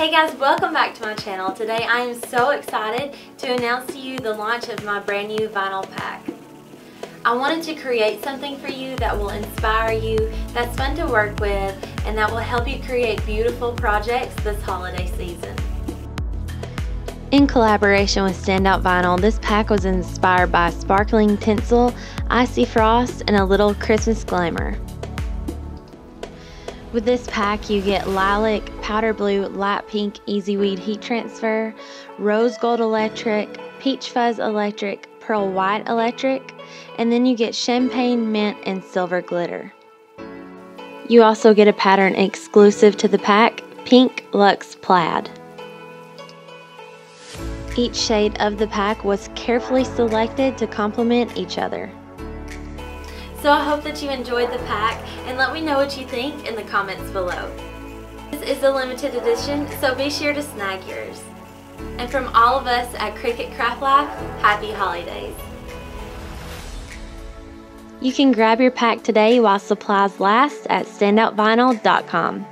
Hey guys, welcome back to my channel. Today I am so excited to announce to you the launch of my brand new vinyl pack. I wanted to create something for you that will inspire you, that's fun to work with, and that will help you create beautiful projects this holiday season. In collaboration with Standout Vinyl, this pack was inspired by sparkling tinsel, icy frost, and a little Christmas glamour. With this pack, you get lilac, powder blue, light pink, easy weed heat transfer, rose gold electric, peach fuzz electric, pearl white electric, and then you get champagne, mint, and silver glitter. You also get a pattern exclusive to the pack, pink luxe plaid. Each shade of the pack was carefully selected to complement each other. So I hope that you enjoyed the pack, and let me know what you think in the comments below. This is a limited edition, so be sure to snag yours. And from all of us at Cricut Craft Lab, happy holidays. You can grab your pack today while supplies last at standoutvinyl.com.